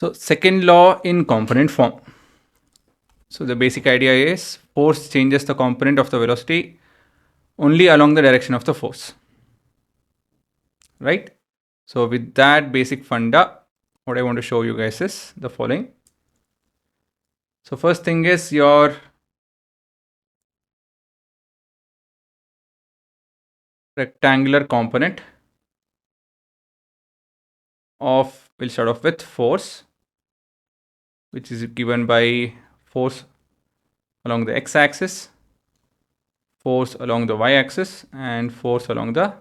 So second law in component form. So the basic idea is force changes the component of the velocity only along the direction of the force. Right? So with that basic funda, what I want to show you guys is the following. So first thing is your rectangular component of, we'll start off with force, which is given by force along the x-axis, force along the y-axis, and force along the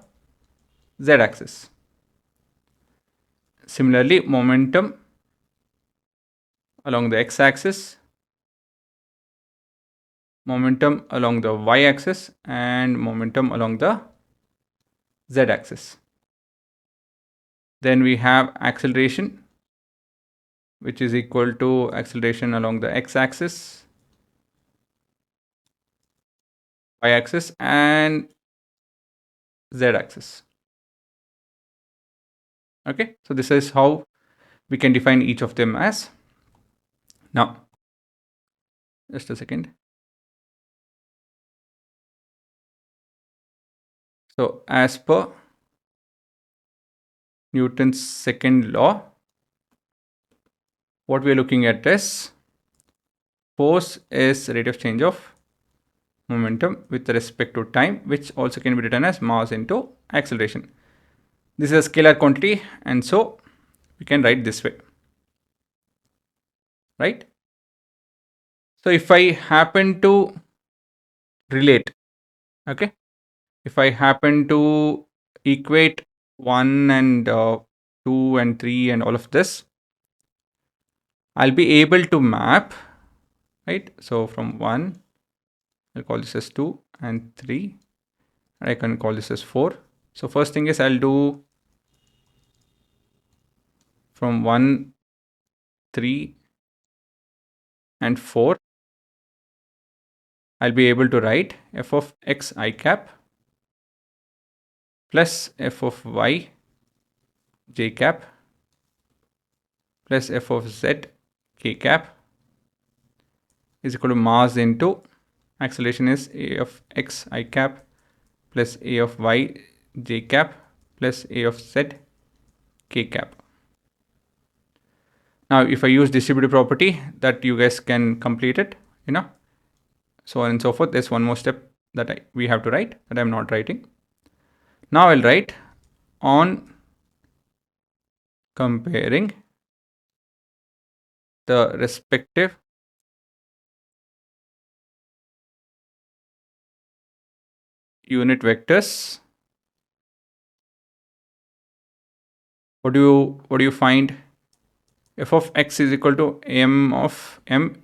z-axis. Similarly, momentum along the x-axis, momentum along the y-axis, and momentum along the z-axis. Then we have acceleration, which is equal to acceleration along the x-axis, y-axis, and z-axis. Okay, so this is how we can define each of them as. Now, just a second. So as per Newton's second law, what we are looking at is force is rate of change of momentum with respect to time, which also can be written as mass into acceleration. This is a scalar quantity, and so we can write this way, right? So if I happen to relate, okay, if I happen to equate 1 and 2 and 3 and all of this, I'll be able to map, right? So from 1, I'll call this as 2, and 3, and I can call this as 4. So first thing is I'll do from 1, 3, and 4. I'll be able to write f of x I cap plus f of y j cap plus f of z k cap is equal to mass into acceleration is a of x I cap plus a of y j cap plus a of z k cap. Now if I use distributive property, that you guys can complete it, so on and so forth. There's one more step that we have to write that I'm not writing. Now I'll write on comparing the respective unit vectors. What do you find? F of x is equal to m of m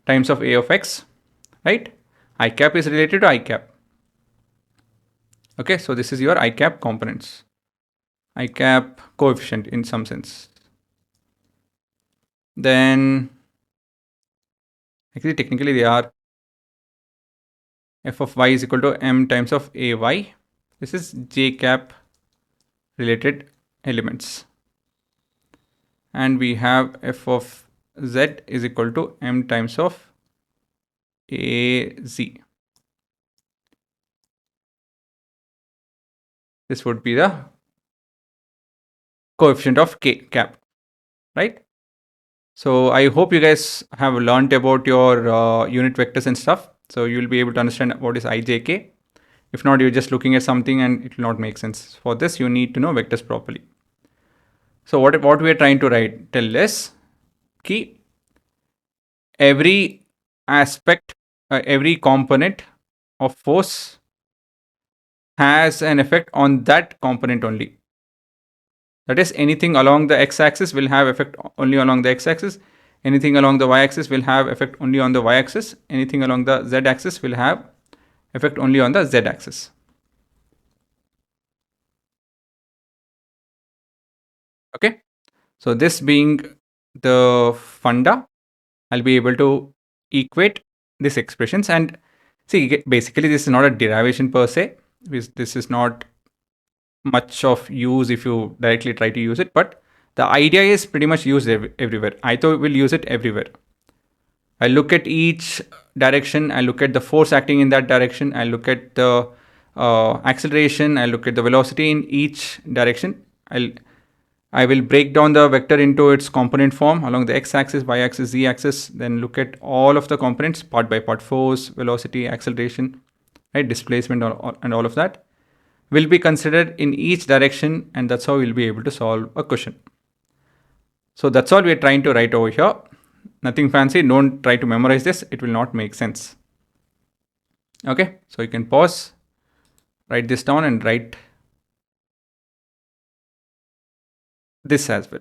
times of a of x, right? I cap is related to I cap. Okay, so this is your I cap components, I cap coefficient in some sense. Then actually technically they are f of y is equal to m times of ay. This is j cap related elements. And we have f of z is equal to m times of az. This would be the coefficient of k cap, right? So I hope you guys have learned about your unit vectors and stuff. So you'll be able to understand what is ijk. If not, you're just looking at something and it will not make sense. For this, you need to know vectors properly. So what we are trying to tell is key every aspect, every component of force has an effect on that component only. That is, anything along the x-axis will have effect only along the x-axis. Anything along the y-axis will have effect only on the y-axis. Anything along the z-axis will have effect only on the z-axis. Okay, so this being the funda, I'll be able to equate these expressions. And see, basically this is not a derivation per se. This is not much of use if you directly try to use it, but The idea is pretty much used everywhere. I thought we'll use it everywhere. I look at each direction, I look at the force acting in that direction, I look at the acceleration, I look at the velocity in each direction. I will break down the vector into its component form along the x-axis, y-axis, z-axis, then look at all of the components part by part, force, velocity, acceleration, right, displacement, and all of that will be considered in each direction, and that's how we'll be able to solve a question. So that's all we are trying to write over here. Nothing fancy. Don't try to memorize this. It will not make sense. Okay, so you can pause, write this down, and write this as well.